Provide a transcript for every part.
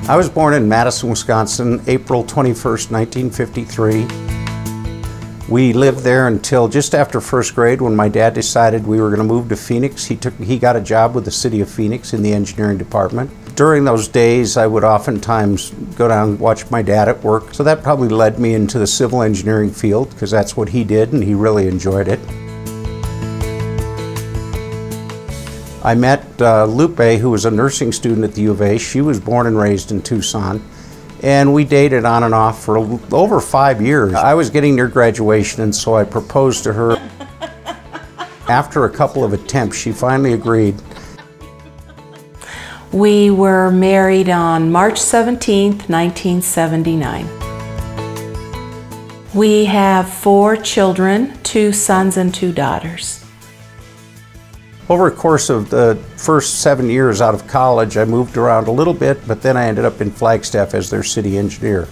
I was born in Madison, Wisconsin, April 21st, 1953. We lived there until just after first grade when my dad decided we were going to move to Phoenix. He got a job with the city of Phoenix in the engineering department. During those days, I would oftentimes go down and watch my dad at work. So that probably led me into the civil engineering field because that's what he did and he really enjoyed it. I met Lupe, who was a nursing student at the U of A. She was born and raised in Tucson. And we dated on and off for over 5 years. I was getting near graduation, and so I proposed to her. After a couple of attempts, she finally agreed. We were married on March 17th, 1979. We have 4 children, 2 sons and 2 daughters. Over the course of the first 7 years out of college, I moved around a little bit, but then I ended up in Flagstaff as their city engineer.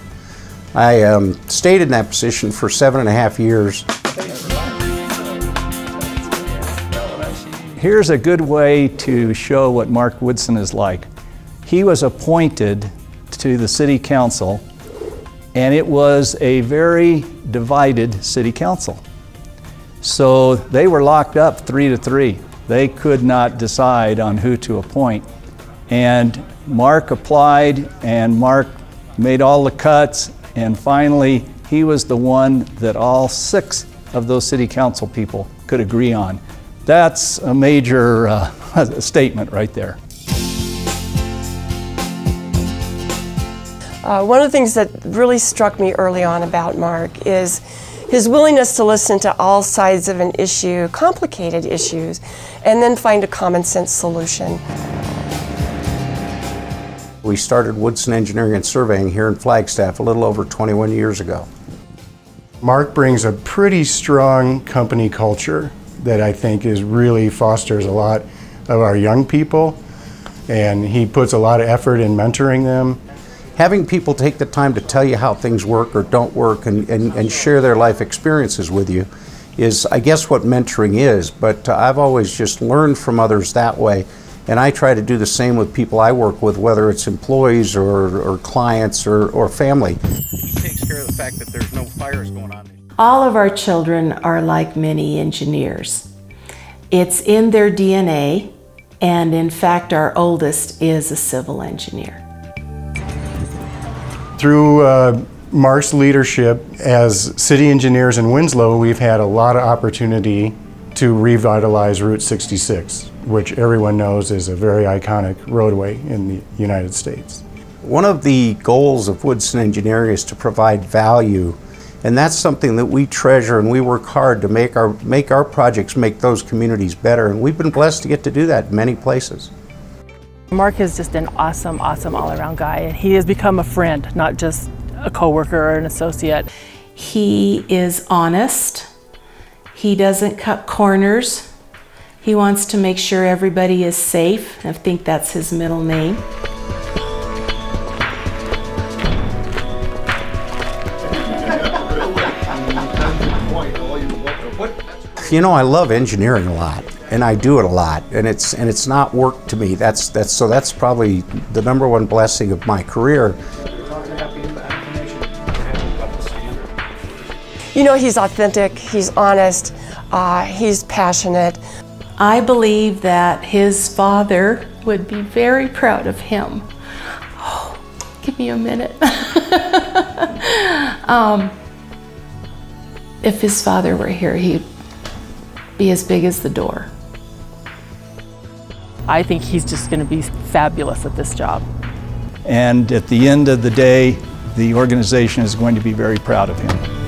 I stayed in that position for 7.5 years. Here's a good way to show what Mark Woodson is like. He was appointed to the city council, and it was a very divided city council. So they were locked up 3-3. They could not decide on who to appoint. And Mark applied, and Mark made all the cuts, and finally he was the one that all 6 of those city council people could agree on. That's a major statement right there. One of the things that really struck me early on about Mark is his willingness to listen to all sides of an issue, complicated issues, and then find a common sense solution. We started Woodson Engineering Surveying here in Flagstaff a little over 21 years ago. Mark brings a pretty strong company culture that I think really fosters a lot of our young people, and he puts a lot of effort in mentoring them. Having people take the time to tell you how things work or don't work and share their life experiences with you is, I guess, what mentoring is. But I've always just learned from others that way, and I try to do the same with people I work with, whether it's employees or clients or family. He takes care of the fact that there's no fires going on. All of our children are like many engineers. It's in their DNA, and in fact our oldest is a civil engineer. Through Mark's leadership as city engineers in Winslow, we've had a lot of opportunity to revitalize Route 66, which everyone knows is a very iconic roadway in the United States. One of the goals of Woodson Engineering is to provide value, and that's something that we treasure, and we work hard to make our projects make those communities better, and we've been blessed to get to do that in many places. Mark is just an awesome all-around guy, and he has become a friend, not just a coworker or an associate. He is honest. He doesn't cut corners. He wants to make sure everybody is safe. I think that's his middle name. You know, I love engineering a lot, and I do it a lot, and it's not work to me. So that's probably the #1 blessing of my career. You know, he's authentic, he's honest, he's passionate. I believe that his father would be very proud of him. Oh, give me a minute. If his father were here, he'd be as big as the door. I think he's just going to be fabulous at this job. And at the end of the day, the organization is going to be very proud of him.